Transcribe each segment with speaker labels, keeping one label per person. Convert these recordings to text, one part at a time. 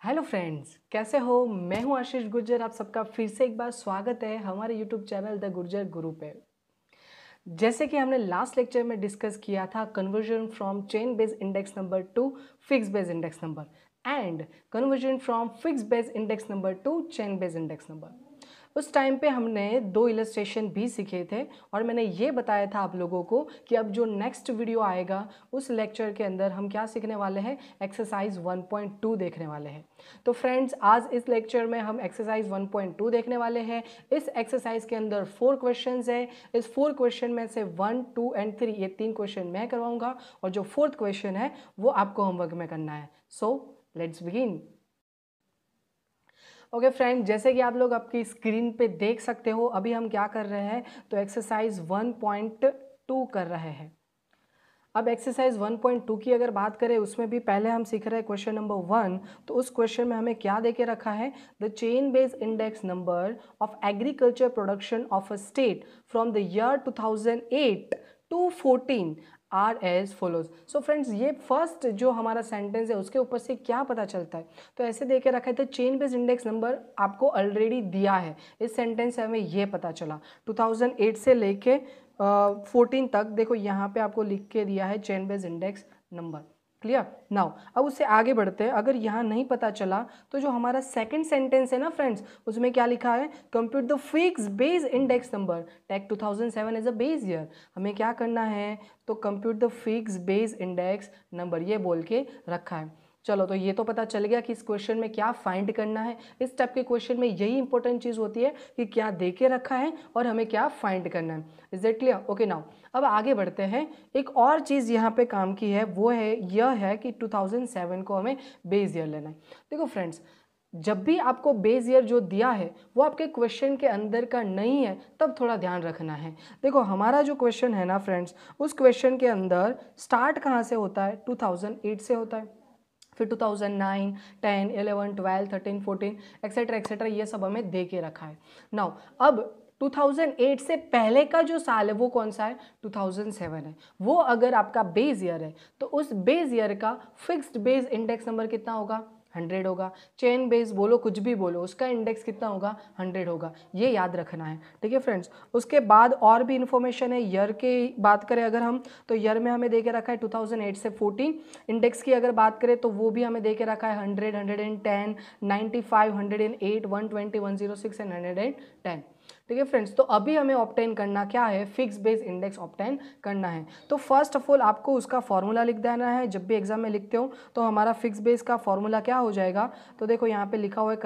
Speaker 1: Hello friends, कैसे हो। मैं हूं आशीष गुर्जर। आप सबका फिर से एक बार स्वागत है हमारे यूट्यूब चैनल द गुर्जर गुरु पे। जैसे कि हमने लास्ट लेक्चर में डिस्कस किया था conversion from chain based index number two fix based index number and conversion from fix based index number two chain based index number. उस टाइम पे हमने दो इलस्ट्रेशन भी सीखे थे और मैंने ये बताया था आप लोगों को कि अब जो नेक्स्ट वीडियो आएगा उस लेक्चर के अंदर हम क्या सीखने वाले हैं, एक्सरसाइज 1.2 देखने वाले हैं। तो फ्रेंड्स, आज इस लेक्चर में हम एक्सरसाइज 1.2 देखने वाले हैं। इस एक्सरसाइज के अंदर 4 क्वेश्चंस है। इस 4 क्वेश्चन में से 1, 2 एंड 3 ये 3 क्वेश्चन मैं करवाऊंगा और जो 4th क्वेश्चन है वो आपको होमवर्क में करना है। So let's begin. Okay friend, जैसे कि आप लोग आपकी स्क्रीन पे देख सकते हो, अभी हम क्या कर रहे हैं, तो एक्सरसाइज 1.2 कर रहे हैं। अब एक्सरसाइज 1.2 की अगर बात करें, उसमें भी पहले हम सीख रहे हैं क्वेश्चन नंबर 1। तो उस क्वेश्चन में हमें क्या देके रखा है, the chain based index number of agriculture production of a state from the year 2008 to 14 are as follows. So friends, ये फर्स्ट जो हमारा सेंटेंस है उसके ऊपर से क्या पता चलता है, तो ऐसे देके रखा है, तो चेन बेस्ड इंडेक्स नंबर आपको ऑलरेडी दिया है। इस सेंटेंस से हमें ये पता चला 2008 से लेके 14 तक। देखो यहाँ पे आपको लिख के दिया है chain based index number. Clear now, अब उससे आगे बढ़ते हैं। अगर यहाँ नहीं पता चला तो जो हमारा सेकंड सेंटेंस है ना फ्रेंड्स, उसमें क्या लिखा है, compute the fix base index number take 2007 as a base year. हमें क्या करना है, तो compute the fix base index number ये बोल के रखा है। चलो, तो ये तो पता चल गया कि इस क्वेश्चन में क्या फाइंड करना है। इस टाइप के क्वेश्चन में यही इंपॉर्टेंट चीज़ होती है कि क्या दे के रखा है और हमें क्या फाइंड करना है। Is it clear? Okay now, अब आगे बढ़ते हैं। एक और चीज़ यहाँ पे काम की है, वो है यह है कि 2007 को हमें बेस ईयर लेना है। देखो फ्रेंड्स, जब भी आपको बेस ईयर जो दिया है वो आपके क्वेश्चन के अंदर का नहीं है, तब थोड़ा ध्यान रखना है। देखो हमारा जो क्वेश्चन है ना फ्रेंड्स, उस क्वेश्चन के अंदर स्टार्ट कहाँ से होता है, 2008 से होता है। फिर 2009, 10, 11, 12, 13, 14 एक्सेट्रा एक्सेट्रा ये सब हमें दे के रखा है। नाउ अब 2008 से पहले का जो साल है वो कौन सा है, 2007 है। वो अगर आपका बेस ईयर है तो उस बेस ईयर का फिक्स्ड बेस इंडेक्स नंबर कितना होगा, 100 होगा। चेन बेस बोलो, कुछ भी बोलो, उसका इंडेक्स कितना होगा, 100 होगा। ये याद रखना है, ठीक है फ्रेंड्स। उसके बाद और भी इंफॉर्मेशन है। ईयर की बात करें अगर हम, तो ईयर में हमें दे के रखा है 2008 से 14। इंडेक्स की अगर बात करें तो वो भी हमें दे के रखा है 100, 110, 95, 108, 120, 106 एंड 110। ठीक है फ्रेंड्स, तो अभी हमें ऑब्टेन करना क्या है, फिक्स बेस इंडेक्स ऑब्टेन करना है। तो फर्स्ट ऑफ ऑल आपको उसका फॉर्मूला लिख देना है। जब भी एग्जाम में लिखते हो तो हमारा फिक्स बेस का फॉर्मूला क्या हो जाएगा, तो देखो यहाँ पे लिखा हुआ है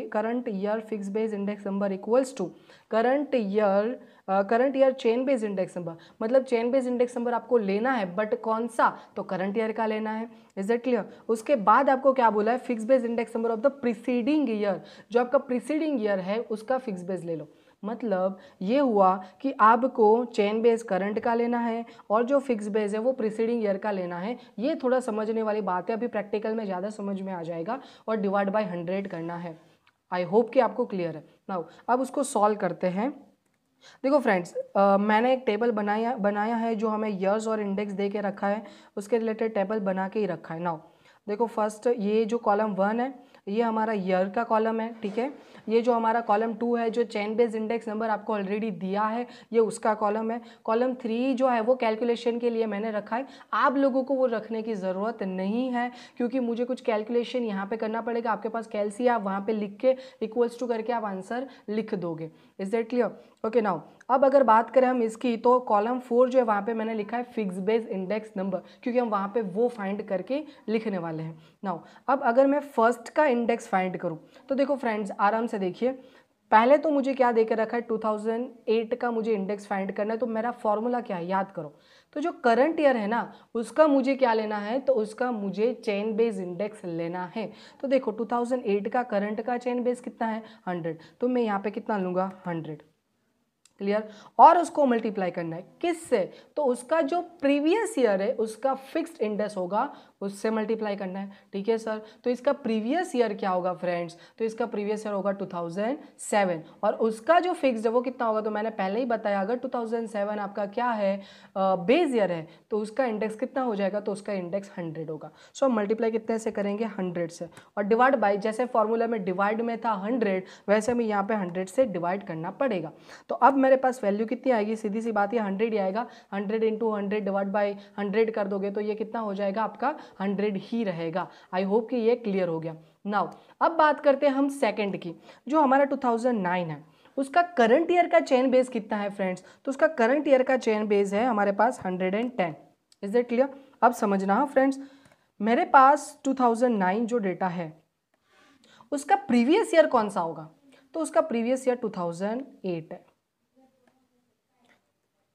Speaker 1: current year fix base index number equals to current year chain base index number. मतलब चेन बेस इंडेक्स नंबर आपको लेना है, बट कौन सा, तो करंट ईयर का लेना है। Is it clear? उसके बाद आपको क्या बोला है, fix base index number of the preceding year. जो आपका प्रीसीडिंग ईयर है उसका फिक्स बेस ले लो। मतलब ये हुआ कि आपको चेन बेस करंट का लेना है और जो फिक्स बेस है वो प्रीसीडिंग ईयर का लेना है। ये थोड़ा समझने वाली बात है, अभी प्रैक्टिकल में ज़्यादा समझ में आ जाएगा। और डिवाइड बाय 100 करना है। आई होप कि आपको क्लियर है। नाउ अब उसको सॉल्व करते हैं। देखो फ्रेंड्स, मैंने एक टेबल बनाया है जो हमें ईयर्स और इंडेक्स दे के रखा है, उसके रिलेटेड टेबल बना के ही रखा है। नाउ देखो, फर्स्ट ये जो कॉलम 1 है ये हमारा ईयर का कॉलम है, ठीक है। ये जो हमारा कॉलम 2 है, जो चेन बेस्ड इंडेक्स नंबर आपको ऑलरेडी दिया है, ये उसका कॉलम है। कॉलम 3 जो है वो कैलकुलेशन के लिए मैंने रखा है। आप लोगों को वो रखने की ज़रूरत नहीं है, क्योंकि मुझे कुछ कैलकुलेशन यहाँ पे करना पड़ेगा। आपके पास कैलसी है, आप वहाँ पे लिख के इक्वल्स टू करके आप आंसर लिख दोगे। Is that clear? Okay now, अब अगर बात करें हम इसकी, तो कॉलम 4 जो है वहाँ पे मैंने लिखा है फिक्स बेस इंडेक्स नंबर, क्योंकि हम वहाँ पे वो फाइंड करके लिखने वाले हैं। नाउ अब अगर मैं फर्स्ट का इंडेक्स फाइंड करूँ, तो देखो फ्रेंड्स आराम से देखिए। पहले तो मुझे क्या देकर रखा है, 2008 का मुझे इंडेक्स फाइंड करना है। तो मेरा फॉर्मूला क्या है, याद करो। तो जो करंट ईयर है ना, उसका मुझे क्या लेना है, तो उसका मुझे चेन बेस इंडेक्स लेना है। तो देखो 2008 का करंट का चेन बेस कितना है, 100। तो मैं यहाँ पे कितना लूँगा, 100। क्लियर। और उसको मल्टीप्लाई करना है किससे, तो उसका जो प्रीवियस ईयर है उसका फिक्स्ड इंडेक्स होगा उससे मल्टीप्लाई करना है। ठीक है सर, तो इसका प्रीवियस ईयर क्या होगा फ्रेंड्स, तो इसका प्रीवियस ईयर होगा 2007 और उसका जो फिक्स्ड है वो कितना होगा, तो मैंने पहले ही बताया अगर 2007 आपका क्या है बेस ईयर है तो उसका इंडेक्स कितना हो जाएगा, तो उसका इंडेक्स 100 होगा। सो हम मल्टीप्लाई कितने से करेंगे 100 से और डिवाइड बाई, जैसे फॉर्मूला में डिवाइड में था 100 वैसे हमें यहाँ पे 100 से डिवाइड करना पड़ेगा। तो अब मेरे पास वैल्यू कितनी आएगी, सीधी सी बात है 100 ही आएगा। 100 इंटू 100 डिवाइड बाई 100 कर दोगे तो ये कितना हो जाएगा आपका 100 ही रहेगा। आई होप कि ये क्लियर हो गया। नाउ अब बात करते हैं हम सेकंड की, जो हमारा 2009 है उसका करंट ईयर का चेन बेस कितना है फ्रेंड्स, तो उसका करंट ईयर का चेन बेस है हमारे पास 110। Is that clear. अब समझना है फ्रेंड्स, मेरे पास 2009 जो डेटा है उसका प्रीवियस ईयर कौन सा होगा, तो उसका प्रीवियस ईयर 2008 है,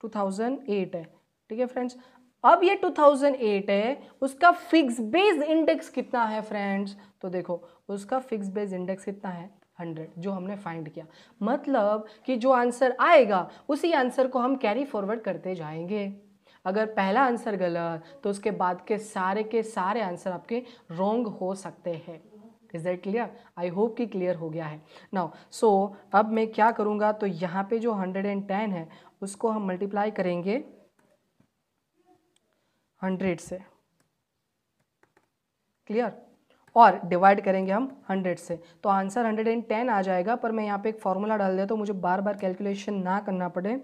Speaker 1: 2008 है। ठीक है फ्रेंड्स, अब ये 2008 है, उसका फिक्स बेस इंडेक्स कितना है फ्रेंड्स, तो देखो उसका फिक्स बेस इंडेक्स कितना है 100 जो हमने फाइंड किया। मतलब कि जो आंसर आएगा उसी आंसर को हम कैरी फॉरवर्ड करते जाएंगे। अगर पहला आंसर गलत तो उसके बाद के सारे आंसर आपके रॉन्ग हो सकते हैं। Is that clear, I hope कि क्लियर हो गया है। नाउ सो अब मैं क्या करूँगा, तो यहाँ पे जो 110 है उसको हम मल्टीप्लाई करेंगे 100 से, क्लियर, और डिवाइड करेंगे हम 100 से, तो आंसर 110 आ जाएगा। पर मैं यहाँ पे एक फॉर्मूला डाल देता हूँ, मुझे बार बार कैलकुलेशन ना करना पड़े।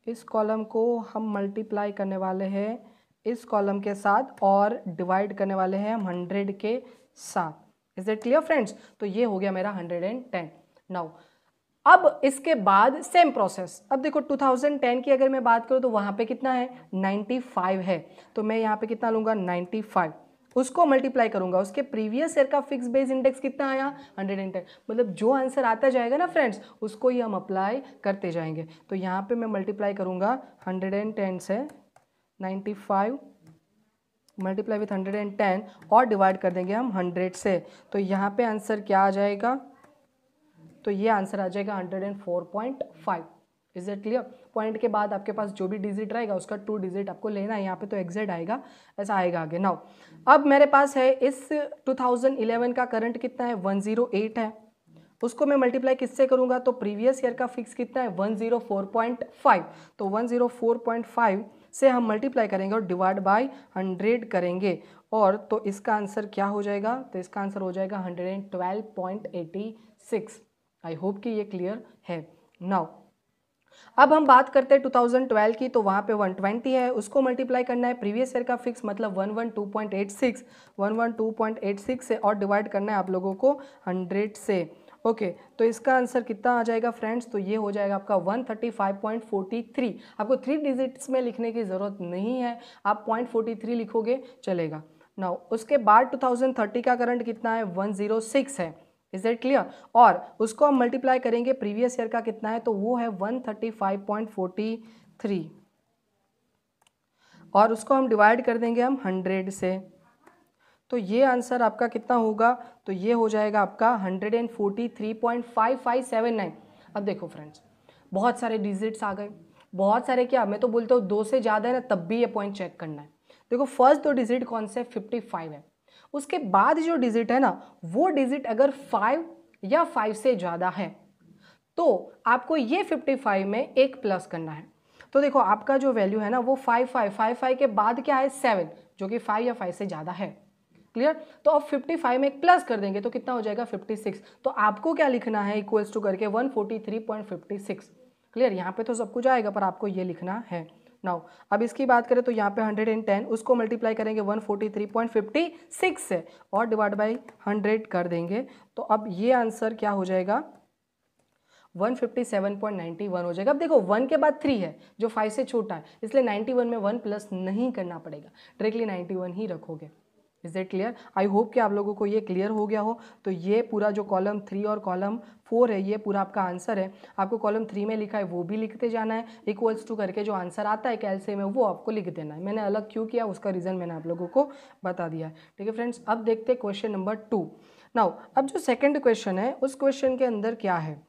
Speaker 1: इस कॉलम को हम मल्टीप्लाई करने वाले हैं इस कॉलम के साथ और डिवाइड करने वाले हैं हम 100 के साथ। इज दैट क्लियर फ्रेंड्स, तो ये हो गया मेरा 110। नाउ अब इसके बाद सेम प्रोसेस, अब देखो 2010 की अगर मैं बात करूं तो वहां पे कितना है 95 है, तो मैं यहाँ पे कितना लूंगा 95, उसको मल्टीप्लाई करूंगा, उसके प्रीवियस ईयर का फिक्स बेस इंडेक्स कितना आया 110। मतलब जो आंसर आता जाएगा ना फ्रेंड्स उसको ही हम अप्लाई करते जाएंगे। तो यहाँ पे मैं मल्टीप्लाई करूंगा 110 से 95 मल्टीप्लाई विथ 110 और डिवाइड कर देंगे हम 100 से, तो यहाँ पे आंसर क्या आ जाएगा, तो ये आंसर आ जाएगा 104.5। Is it clear. पॉइंट के बाद आपके पास जो भी डिजिट रहेगा उसका 2 डिजिट आपको लेना है, यहाँ पे तो एग्जैक्ट आएगा, ऐसा आएगा आगे। नाउ अब मेरे पास है इस 2011 का करंट कितना है 108 है, उसको मैं मल्टीप्लाई किससे करूँगा, तो प्रीवियस ईयर का फिक्स कितना है 104.5, तो 104.5 से हम मल्टीप्लाई करेंगे और डिवाइड बाय 100 करेंगे, और तो इसका आंसर क्या हो जाएगा, तो इसका आंसर हो जाएगा 112.86। आई होप कि ये क्लियर है। नाउ अब हम बात करते हैं 2012 की, तो वहाँ पे 120 है, उसको मल्टीप्लाई करना है प्रीवियस ईयर का फिक्स मतलब 112.86 से और डिवाइड करना है आप लोगों को 100 से। ओके तो इसका आंसर कितना आ जाएगा फ्रेंड्स, तो ये हो जाएगा आपका 135.43। आपको 3 डिजिट्स में लिखने की ज़रूरत नहीं है, आप 0.43 लिखोगे चलेगा। नाउ उसके बाद 2030 का करंट कितना है 106 है। इज दैट क्लियर, और उसको हम मल्टीप्लाई करेंगे प्रीवियस ईयर का कितना है, तो वो है 135.43 और उसको हम डिवाइड कर देंगे हम 100 से, तो ये आंसर आपका कितना होगा, तो ये हो जाएगा आपका 143.5579। अब देखो फ्रेंड्स बहुत सारे डिजिट्स आ गए, बहुत सारे, क्या मैं तो बोलता हूँ 2 से ज़्यादा है ना तब भी ये पॉइंट चेक करना है। देखो फर्स्ट 2 डिजिट कौन से 55 है, उसके बाद जो डिजिट है ना वो डिजिट अगर 5 या 5 से ज़्यादा है तो आपको ये 55 में एक प्लस करना है। तो देखो आपका जो वैल्यू है ना वो 55 के बाद क्या है 7 जो कि 5 या 5 से ज़्यादा है। क्लियर, तो अब 55 में एक प्लस कर देंगे तो कितना हो जाएगा 56। तो आपको क्या लिखना है इक्वल्स टू करके 143.56। क्लियर, यहाँ पे तो सब कुछ आएगा पर आपको ये लिखना है। नाउ अब इसकी बात करें तो यहाँ पे 110 उसको मल्टीप्लाई करेंगे 143.56 से और डिवाइड बाई 100 कर देंगे, तो अब ये आंसर क्या हो जाएगा 157.91 हो जाएगा। अब देखो 1 के बाद 3 है जो 5 से छोटा है, इसलिए 91 में 1 प्लस नहीं करना पड़ेगा, डायरेक्टली 91 ही रखोगे। Is that clear, I hope कि आप लोगों को ये क्लियर हो गया हो। तो ये पूरा जो कॉलम 3 और कॉलम 4 है ये पूरा आपका आंसर है। आपको कॉलम 3 में लिखा है वो भी लिखते जाना है, इक्वल्स टू करके जो आंसर आता है कैलसी में वो आपको लिख देना है। मैंने अलग क्यों किया उसका रीज़न मैंने आप लोगों को बता दिया है। ठीक है फ्रेंड्स, अब देखते हैं क्वेश्चन नंबर 2। नाउ अब जो सेकेंड क्वेश्चन है उस क्वेश्चन के अंदर क्या है,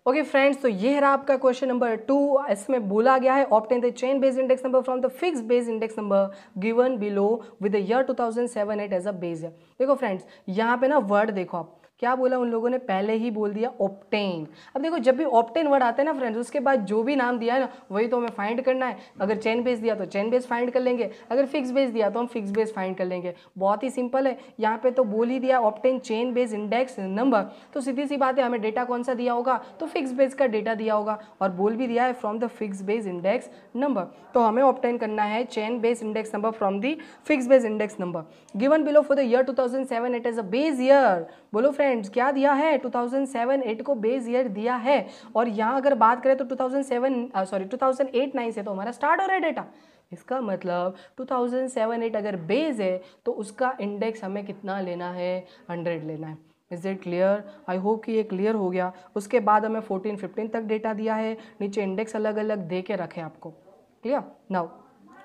Speaker 1: ओके फ्रेंड्स, तो ये रहा आपका क्वेश्चन नंबर 2। इसमें बोला गया है obtain the chain based index number from the fix based index number given below with the year 2007-8 as a base year. देखो फ्रेंड्स, यहाँ पे ना वर्ड देखो आप क्या बोला उन लोगों ने, पहले ही बोल दिया ऑब्टेन। अब देखो जब भी ऑब्टेन वर्ड आता है ना फ्रेंड्स, उसके बाद जो भी नाम दिया है ना वही तो हमें फाइंड करना है। अगर चेन बेस दिया तो चेन बेस फाइंड कर लेंगे, अगर फिक्स बेस दिया तो हम फिक्स बेस फाइंड कर लेंगे। बहुत ही सिंपल है। यहाँ पे तो बोल ही दिया obtain chain base index number, तो सीधी सी बात है हमें डेटा कौन सा दिया होगा, तो फिक्स बेस का डेटा दिया होगा, और बोल भी दिया है from the fix base index number. तो हमें ऑब्टेन करना है chain base index number from the fix base index number given below for the year 2007-8 as a base year. बोलो फ्रेंड्स क्या दिया है, 2007-8 को बेस ईयर दिया है। और यहाँ अगर बात करें तो 2008-9 से तो हमारा स्टार्ट हो रहा है डेटा। इसका मतलब 2007-8 अगर बेस है तो उसका इंडेक्स हमें कितना लेना है, 100 लेना है। Is it clear? I hope कि ये क्लियर हो गया। उसके बाद हमें 14-15 तक डेटा दिया है, नीचे इंडेक्स अलग अलग दे के रखे आपको। क्लियर? नाउ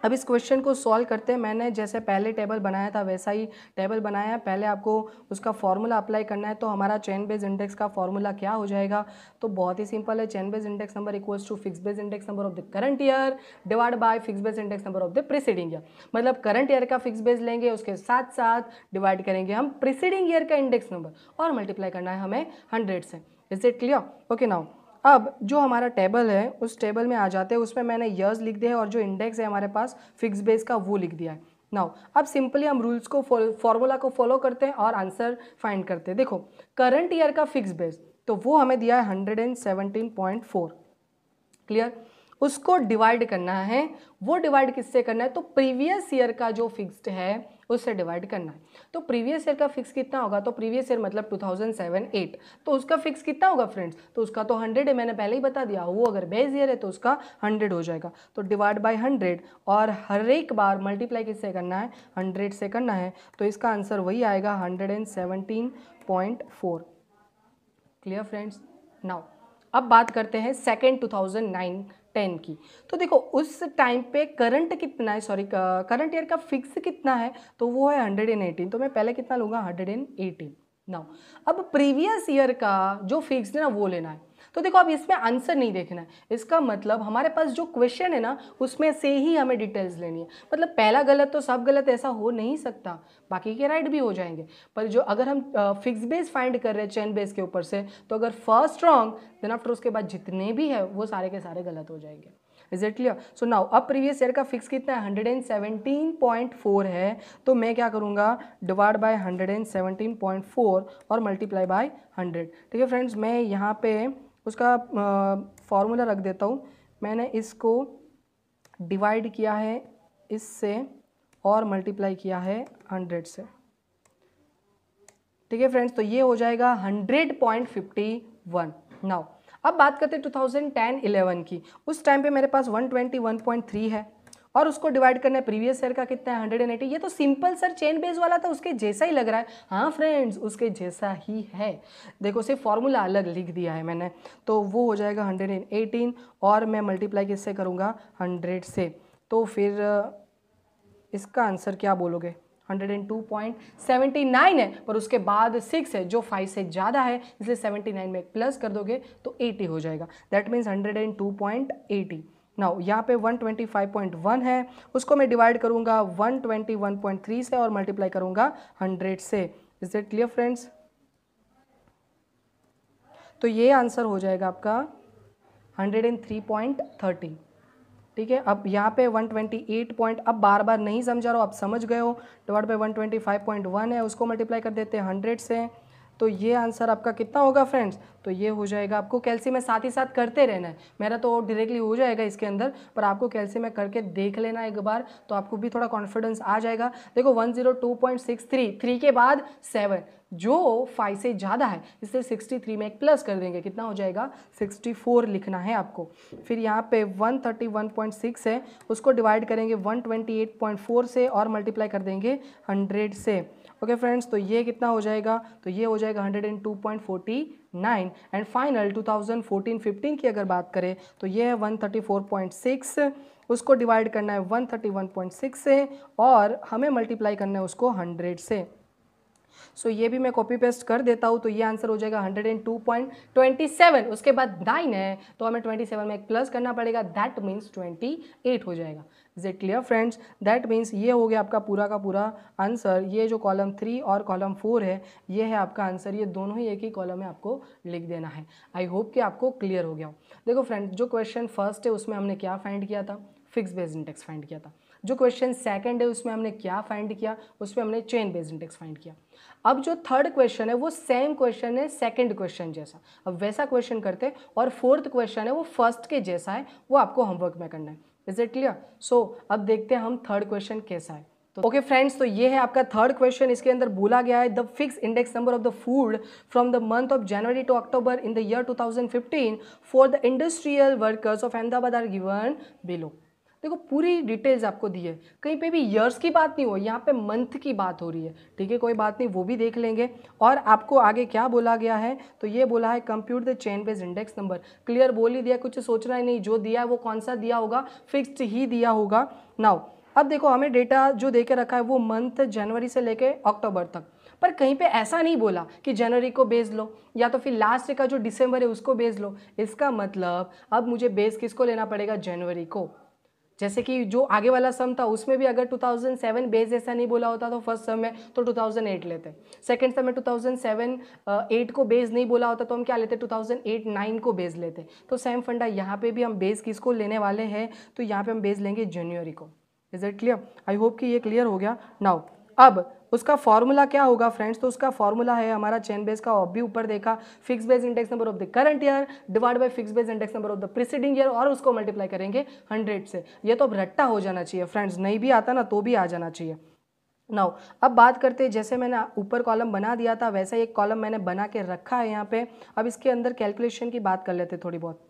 Speaker 1: अब इस क्वेश्चन को सॉल्व करते हैं। मैंने जैसे पहले टेबल बनाया था वैसा ही टेबल बनाया है। पहले आपको उसका फॉर्मूला अप्लाई करना है। तो हमारा चेन बेस इंडेक्स का फॉर्मूला क्या हो जाएगा, तो बहुत ही सिंपल है। Chain base index number equals to fix base index number of the current year divide by fix base index number of the preceding year. मतलब करंट ईयर का फिक्स बेस लेंगे, उसके साथ साथ डिवाइड करेंगे हम प्रीसीडिंग ईयर का index number और मल्टीप्लाई करना है हमें 100 से। Is it clear? Okay now अब जो हमारा टेबल है उस टेबल में आ जाते हैं। उसमें मैंने ईयर्स लिख दिया है और जो इंडेक्स है हमारे पास फिक्स बेस का वो लिख दिया है। नाउ अब सिंपली हम रूल्स को फॉर्मूला को फॉलो करते हैं और आंसर फाइंड करते हैं। देखो करंट ईयर का फिक्स बेस तो वो हमें दिया है 117.4। क्लियर? उसको डिवाइड करना है। वो डिवाइड किससे करना है, तो प्रीवियस ईयर का जो फिक्स्ड है उससे डिवाइड करना है। तो प्रीवियस ईयर का फिक्स कितना होगा, तो प्रीवियस ईयर मतलब 2007-8, तो उसका फिक्स कितना होगा फ्रेंड्स, तो उसका तो 100 है, मैंने पहले ही बता दिया। वो अगर बेस ईयर है तो उसका 100 हो जाएगा। तो डिवाइड बाय 100 और हर एक बार मल्टीप्लाई किससे करना है, 100 से करना है। तो इसका आंसर वही आएगा 117.4। Clear friends? नाउ अब बात करते हैं सेकेंड 2009-10 की। तो देखो उस टाइम पे करंट कितना है, सॉरी करंट ईयर का फिक्स कितना है, तो वो है 118। तो मैं पहले कितना लूँगा, 118। नाउ अब प्रीवियस ईयर का जो फिक्स है ना वो लेना है। तो देखो अब इसमें आंसर नहीं देखना है, इसका मतलब हमारे पास जो क्वेश्चन है ना उसमें से ही हमें डिटेल्स लेनी है। मतलब पहला गलत तो सब गलत ऐसा हो नहीं सकता, बाकी के राइट भी हो जाएंगे। पर जो अगर हम फिक्स बेस फाइंड कर रहे हैं चेन बेस के ऊपर से, तो अगर फर्स्ट रॉन्ग देन आफ्टर उसके बाद जितने भी है वो सारे के सारे गलत हो जाएंगे। Is it clear? So now अब प्रीवियस ईयर का फिक्स कितना है, 117.4 है। तो मैं क्या करूँगा, डिवाइड बाय 117.4 और मल्टीप्लाई बाय 100। ठीक है फ्रेंड्स, मैं यहाँ पे उसका फॉर्मूला रख देता हूँ। मैंने इसको डिवाइड किया है इससे और मल्टीप्लाई किया है 100 से। ठीक है फ्रेंड्स, तो ये हो जाएगा 100.51। नाउ अब बात करते हैं 2010-11 की। उस टाइम पे मेरे पास 121.3 है और उसको डिवाइड करना है प्रीवियस ईयर का कितना है, 180। ये तो सिंपल सर चेन बेस वाला था, उसके जैसा ही लग रहा है। हाँ फ्रेंड्स, उसके जैसा ही है। देखो सिर्फ फॉर्मूला अलग लिख दिया है मैंने। तो वो हो जाएगा 118 और मैं मल्टीप्लाई किससे करूँगा, 100 से। तो फिर इसका आंसर क्या बोलोगे, 102.79 है, पर उसके बाद 6 है जो 5 से ज़्यादा है, इसलिए 79 में प्लस कर दोगे तो 80 हो जाएगा। That means 102.80। नाउ यहाँ पे 125.1 है, उसको मैं डिवाइड करूँगा 121.3 से और मल्टीप्लाई करूँगा 100 से। Is it clear friends? तो ये आंसर हो जाएगा आपका 103.30। ठीक है, अब यहाँ पे 128 पॉइंट, अब बार बार नहीं समझा रहा हो, आप समझ गए हो। डिवाइड बाई 125.1 है, उसको मल्टीप्लाई कर देते हैं 100 से। तो ये आंसर आपका कितना होगा फ्रेंड्स, तो ये हो जाएगा, आपको कैल्सी में साथ ही साथ करते रहना है। मेरा तो डायरेक्टली हो जाएगा इसके अंदर, पर आपको कैल्सी में करके देख लेना एक बार, तो आपको भी थोड़ा कॉन्फिडेंस आ जाएगा। देखो 102.63, 3 के बाद 7 जो 5 से ज़्यादा है, इसलिए 63 में एक प्लस कर देंगे, कितना हो जाएगा 64 लिखना है आपको। फिर यहाँ पे 131.6 है, उसको डिवाइड करेंगे 128.4 से और मल्टीप्लाई कर देंगे 100 से। ओके फ्रेंड्स, तो ये कितना हो जाएगा, तो ये हो जाएगा 102.49। एंड फाइनल 2014-15 की अगर बात करें तो ये है 134.6, उसको डिवाइड करना है 131.6 से और हमें मल्टीप्लाई करना है उसको 100 से। सो ये भी मैं कॉपी पेस्ट कर देता हूँ, तो ये आंसर हो जाएगा 102.27। उसके बाद 9 है तो हमें 27 में एक प्लस करना पड़ेगा, दैट मीन्स 28 हो जाएगा। Is it clear friends? That means ये हो गया आपका पूरा का पूरा आंसर। ये जो कॉलम 3 और कॉलम 4 है ये है आपका आंसर, ये दोनों ही एक ही कॉलम में आपको लिख देना है। आई होप कि आपको क्लियर हो गया हो। देखो फ्रेंड्स, जो क्वेश्चन फर्स्ट है उसमें हमने क्या फाइंड किया था? फिक्स बेस्ड इंडेक्स फाइंड किया था। जो क्वेश्चन सेकंड है उसमें हमने क्या फाइंड किया? उसमें हमने चेन बेस्ड इंडेक्स फाइंड किया। अब जो थर्ड क्वेश्चन है वो सेम क्वेश्चन है सेकंड क्वेश्चन जैसा, अब वैसा क्वेश्चन करते हैं। और फोर्थ क्वेश्चन है वो फर्स्ट के जैसा है, वो आपको होमवर्क में करना है। Is it clear? सो अब देखते हैं हम थर्ड क्वेश्चन कैसा है। तो ओके फ्रेंड्स, तो ये है आपका थर्ड क्वेश्चन। इसके अंदर बोला गया है the fix index number of the food from the month of January to October in the year 2015 for the industrial workers of Ahmedabad are given below. देखो पूरी डिटेल्स आपको दी है, कहीं पे भी ईयर्स की बात नहीं हो, यहाँ पे मंथ की बात हो रही है। ठीक है, कोई बात नहीं, वो भी देख लेंगे। और आपको आगे क्या बोला गया है? तो ये बोला है compute the chain based index number. Clear बोल ही दिया, कुछ सोचना ही नहीं, जो दिया है वो कौन सा दिया होगा, फिक्स्ड ही दिया होगा। नाउ अब देखो हमें डेटा जो दे के रखा है वो मंथ जनवरी से लेके अक्टूबर तक, पर कहीं पे ऐसा नहीं बोला कि जनवरी को बेच लो या तो फिर लास्ट का जो दिसंबर है उसको बेच लो। इसका मतलब अब मुझे बेस किसको लेना पड़ेगा? जनवरी को। जैसे कि जो आगे वाला सम था उसमें भी अगर 2007 बेस ऐसा नहीं बोला होता तो फर्स्ट सम में तो 2008 लेते, सेकंड सम में 2007 8 को बेस नहीं बोला होता तो हम क्या लेते? 2008 9 को बेस लेते। तो सेम फंडा यहाँ पे भी हम बेस किसको लेने वाले हैं? तो यहाँ पे हम बेस लेंगे जनवरी को। Is it clear? I hope कि ये क्लियर हो गया। नाउ अब उसका फॉर्मूला क्या होगा फ्रेंड्स? तो उसका फॉर्मूला है हमारा चेन बेस का, अभी ऊपर देखा, fix base index number of the current year divide by fix base index number of the preceding year, और उसको मल्टीप्लाई करेंगे 100 से। ये तो अब रट्टा हो जाना चाहिए फ्रेंड्स, नहीं भी आता ना तो भी आ जाना चाहिए। नाउ अब बात करते हैं, जैसे मैंने ऊपर कॉलम बना दिया था वैसा एक कॉलम मैंने बना के रखा है यहाँ पे। अब इसके अंदर कैलकुलेशन की बात कर लेते थोड़ी बहुत।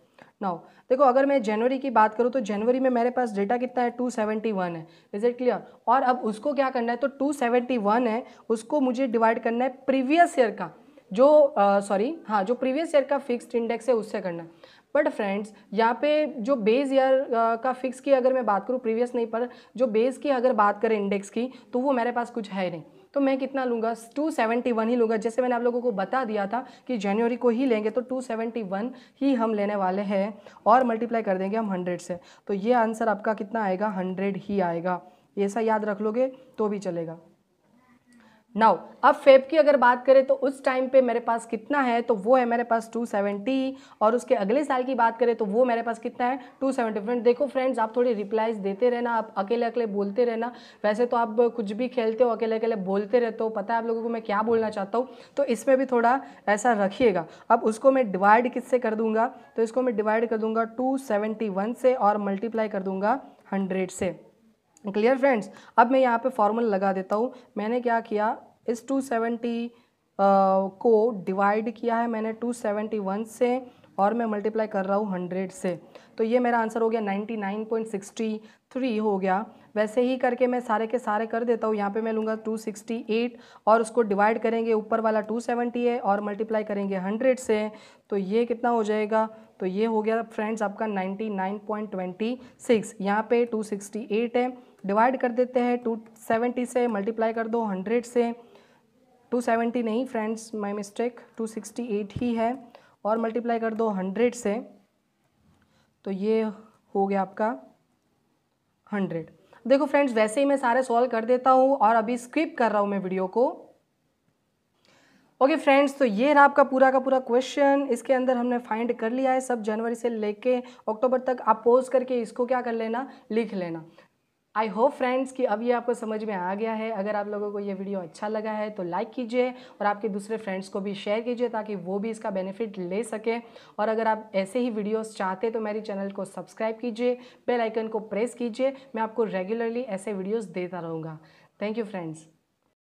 Speaker 1: नाउ देखो अगर मैं जनवरी की बात करूँ तो जनवरी में मेरे पास डेटा कितना है? 271 है। Is it clear? और अब उसको क्या करना है? तो 271 है उसको मुझे डिवाइड करना है प्रीवियस ईयर का जो जो प्रीवियस ईयर का फिक्स्ड इंडेक्स है उससे करना है। बट फ्रेंड्स यहाँ पे जो बेस ईयर का फिक्स की अगर मैं बात करूँ, प्रीवियस नहीं पर जो बेस की अगर बात करें इंडेक्स की, तो वो मेरे पास कुछ है नहीं। तो मैं कितना लूँगा? 271 ही लूँगा। जैसे मैंने आप लोगों को बता दिया था कि जनवरी को ही लेंगे तो 271 ही हम लेने वाले हैं और मल्टीप्लाई कर देंगे हम 100 से। तो ये आंसर आपका कितना आएगा? 100 ही आएगा। ऐसा याद रख लोगे तो भी चलेगा। नाउ अब फेब की अगर बात करें तो उस टाइम पे मेरे पास कितना है? तो वो है मेरे पास 270, और उसके अगले साल की बात करें तो वो मेरे पास कितना है? 270। फ्रेंड देखो फ्रेंड्स, आप थोड़ी रिप्लाईज देते रहना, आप अकेले अकेले बोलते रहना। वैसे तो आप कुछ भी खेलते हो अकेले अकेले बोलते रहते हो, पता है आप लोगों को मैं क्या बोलना चाहता हूँ, तो इसमें भी थोड़ा ऐसा रखिएगा। अब उसको मैं डिवाइड किससे कर दूंगा? तो इसको मैं डिवाइड कर दूंगा 271 से और मल्टीप्लाई कर दूंगा 100 से। Clear friends? अब मैं यहाँ पे फॉर्मूला लगा देता हूँ। मैंने क्या किया, इस 270 को डिवाइड किया है मैंने 271 से और मैं मल्टीप्लाई कर रहा हूँ 100 से। तो ये मेरा आंसर हो गया 99.63 हो गया। वैसे ही करके मैं सारे के सारे कर देता हूँ। यहाँ पे मैं लूँगा 268 और उसको डिवाइड करेंगे, ऊपर वाला 270 है और मल्टीप्लाई करेंगे 100 से। तो ये कितना हो जाएगा? तो ये हो गया फ्रेंड्स आपका 99.26। यहाँ पे 268 है, डिवाइड कर देते हैं 270 से, मल्टीप्लाई कर दो 100 से। 270 नहीं फ्रेंड्स, माय मिस्टेक, 268 ही है और मल्टीप्लाई कर दो 100 से। तो ये हो गया आपका 100। देखो फ्रेंड्स, वैसे ही मैं सारे सॉल्व कर देता हूँ और अभी स्किप कर रहा हूँ मैं वीडियो को। ओके फ्रेंड्स, तो ये रहा आपका पूरा का पूरा क्वेश्चन। इसके अंदर हमने फाइंड कर लिया है सब जनवरी से लेके अक्टूबर तक। आप पॉज करके इसको क्या कर लेना, लिख लेना। आई होप फ्रेंड्स कि अब ये आपको समझ में आ गया है। अगर आप लोगों को ये वीडियो अच्छा लगा है तो लाइक कीजिए और आपके दूसरे फ्रेंड्स को भी शेयर कीजिए ताकि वो भी इसका बेनिफिट ले सके। और अगर आप ऐसे ही वीडियोस चाहते तो मेरी चैनल को सब्सक्राइब कीजिए, बेल आइकन को प्रेस कीजिए। मैं आपको रेगुलरली ऐसे वीडियोस देता रहूँगा। Thank you friends.